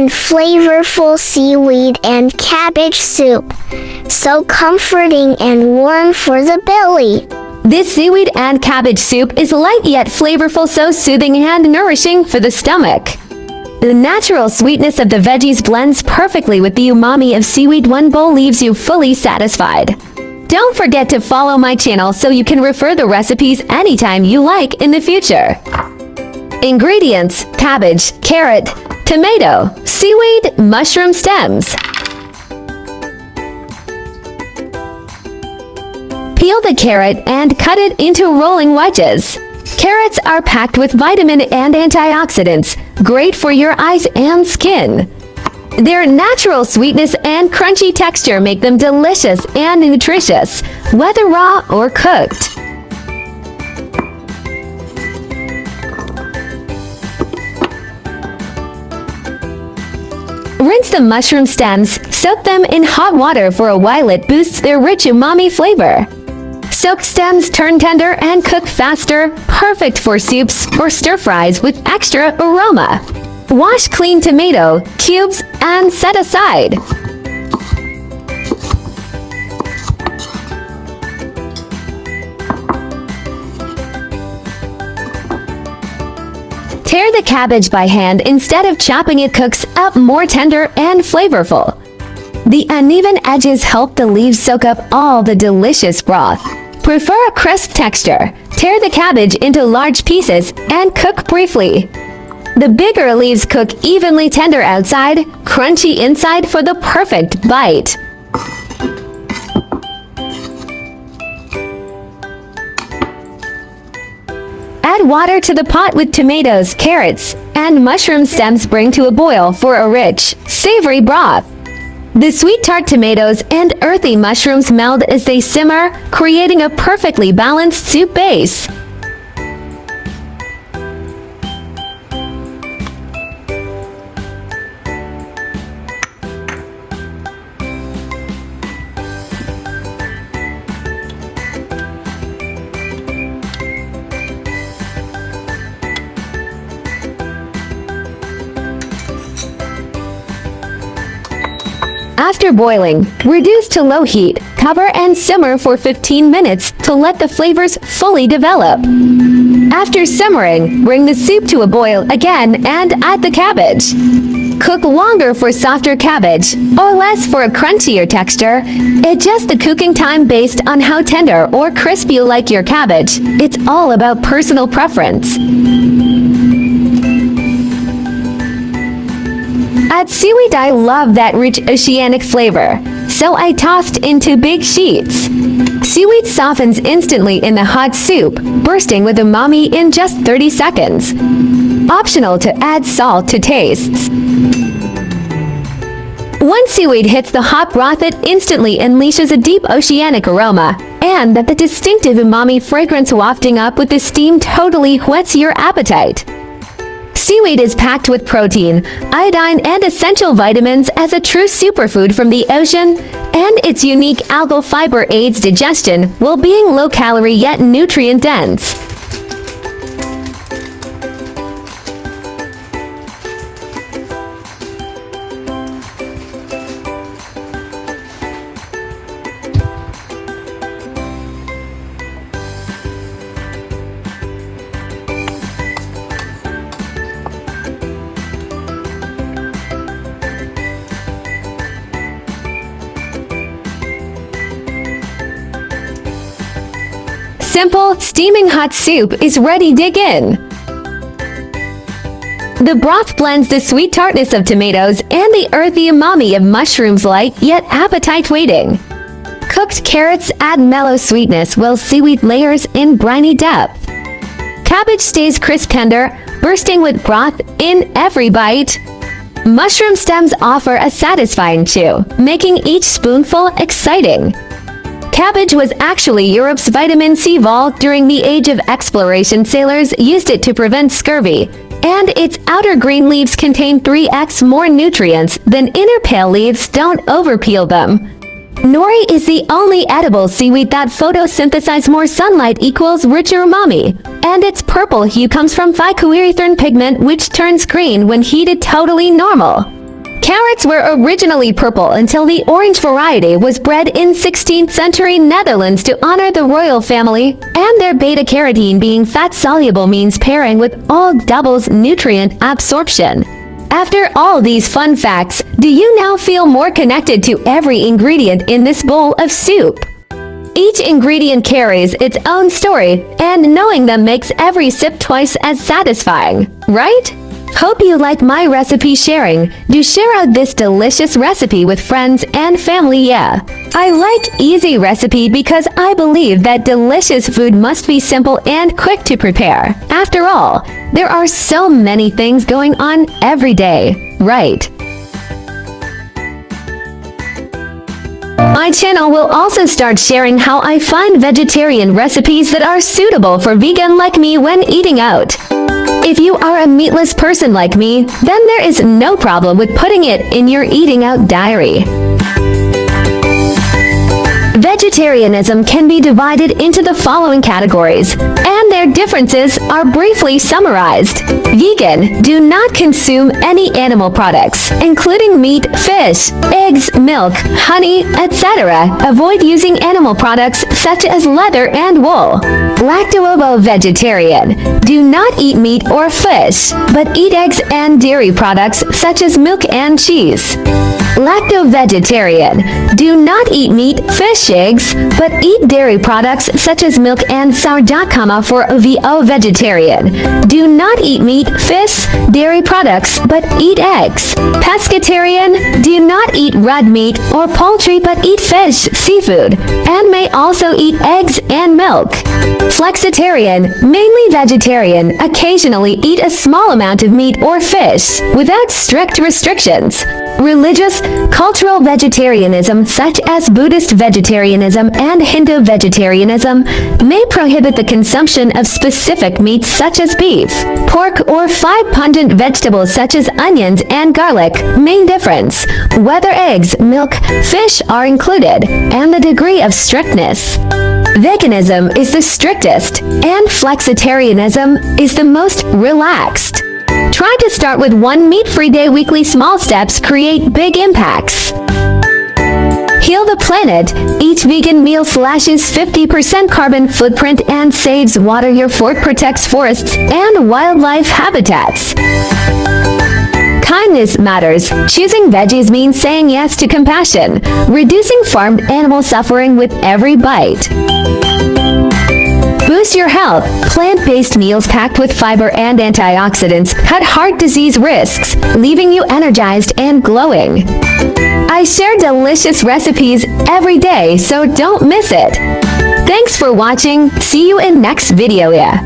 and flavorful seaweed and cabbage soup. So comforting and warm for the belly. This seaweed and cabbage soup is light yet flavorful, so soothing and nourishing for the stomach. The natural sweetness of the veggies blends perfectly with the umami of seaweed. One bowl leaves you fully satisfied. Don't forget to follow my channel so you can refer the recipes anytime you like in the future. Ingredients: cabbage, carrot, tomato, seaweed, mushroom stems. Peel the carrot and cut it into rolling wedges. Carrots are packed with vitamin and antioxidants, great for your eyes and skin. Their natural sweetness and crunchy texture make them delicious and nutritious, whether raw or cooked. Rinse the mushroom stems, soak them in hot water for a while. It boosts their rich umami flavor. Soaked stems turn tender and cook faster, perfect for soups or stir-fries with extra aroma. Wash clean tomato cubes and set aside. Tear the cabbage by hand instead of chopping. It cooks up more tender and flavorful. The uneven edges help the leaves soak up all the delicious broth. Prefer a crisp texture? Tear the cabbage into large pieces and cook briefly. The bigger leaves cook evenly, tender outside, crunchy inside for the perfect bite. Add water to the pot with tomatoes, carrots, and mushroom stems. Bring to a boil for a rich, savory broth. The sweet tart tomatoes and earthy mushrooms meld as they simmer, creating a perfectly balanced soup base. After boiling, reduce to low heat, cover and simmer for 15 minutes to let the flavors fully develop. After simmering, bring the soup to a boil again and add the cabbage. Cook longer for softer cabbage, or less for a crunchier texture. Adjust the cooking time based on how tender or crisp you like your cabbage. It's all about personal preference. At seaweed, I love that rich oceanic flavor, so I tossed into big sheets. Seaweed softens instantly in the hot soup, bursting with umami in just 30 seconds. Optional to add salt to tastes. Once seaweed hits the hot broth, it instantly unleashes a deep oceanic aroma, and the distinctive umami fragrance wafting up with the steam totally whets your appetite. Seaweed is packed with protein, iodine, and essential vitamins as a true superfood from the ocean, and its unique algal fiber aids digestion while being low-calorie yet nutrient-dense. Simple, steaming hot soup is ready. Dig in. The broth blends the sweet tartness of tomatoes and the earthy umami of mushrooms, light yet appetite-waiting. Cooked carrots add mellow sweetness while seaweed layers in briny depth. Cabbage stays crisp tender, bursting with broth in every bite. Mushroom stems offer a satisfying chew, making each spoonful exciting. Cabbage was actually Europe's vitamin C vault during the Age of Exploration. Sailors used it to prevent scurvy, and its outer green leaves contain 3x more nutrients than inner pale leaves. Don't overpeel them. Nori is the only edible seaweed that photosynthesizes more sunlight equals richer umami, and its purple hue comes from phycoerythrin pigment, which turns green when heated. Totally normal. Carrots were originally purple until the orange variety was bred in 16th century Netherlands to honor the royal family, and their beta-carotene being fat-soluble means pairing with all doubles nutrient absorption. After all these fun facts, do you now feel more connected to every ingredient in this bowl of soup? Each ingredient carries its own story, and knowing them makes every sip twice as satisfying, right? Hope you like my recipe sharing. Do share out this delicious recipe with friends and family, yeah. I like easy recipe because I believe that delicious food must be simple and quick to prepare. After all, there are so many things going on every day, right? My channel will also start sharing how I find vegetarian recipes that are suitable for vegan like me when eating out. If you are a meatless person like me, then there is no problem with putting it in your eating out diary. Vegetarianism can be divided into the following categories, and their differences are briefly summarized. Vegan, do not consume any animal products, including meat, fish, eggs, milk, honey, etc. Avoid using animal products such as leather and wool. Lacto-ovo-vegetarian, do not eat meat or fish, but eat eggs and dairy products such as milk and cheese. Lacto-vegetarian, do not eat meat, fish, eggs, but eat dairy products such as milk and sourdough. For VO-vegetarian, do not eat meat, fish, dairy products, but eat eggs. Pescatarian, do not eat red meat or poultry but eat fish, seafood, and may also eat eggs and milk. Flexitarian, mainly vegetarian, occasionally eat a small amount of meat or fish, without strict restrictions. Religious, cultural vegetarianism such as Buddhist vegetarianism and Hindu vegetarianism may prohibit the consumption of specific meats such as beef, pork, or 5 pungent vegetables such as onions and garlic. Main difference: whether eggs, milk, fish are included, and the degree of strictness. Veganism is the strictest, and flexitarianism is the most relaxed. Try to start with one meat-free day. Weekly small steps create big impacts. Heal the planet. Each vegan meal slashes 50% carbon footprint and saves water. Your fork protects forests and wildlife habitats. Kindness matters. Choosing veggies means saying yes to compassion, reducing farmed animal suffering with every bite. Boost your health. Plant-based meals packed with fiber and antioxidants cut heart disease risks, leaving you energized and glowing. I share delicious recipes every day, so don't miss it. Thanks for watching. See you in next video. Yeah.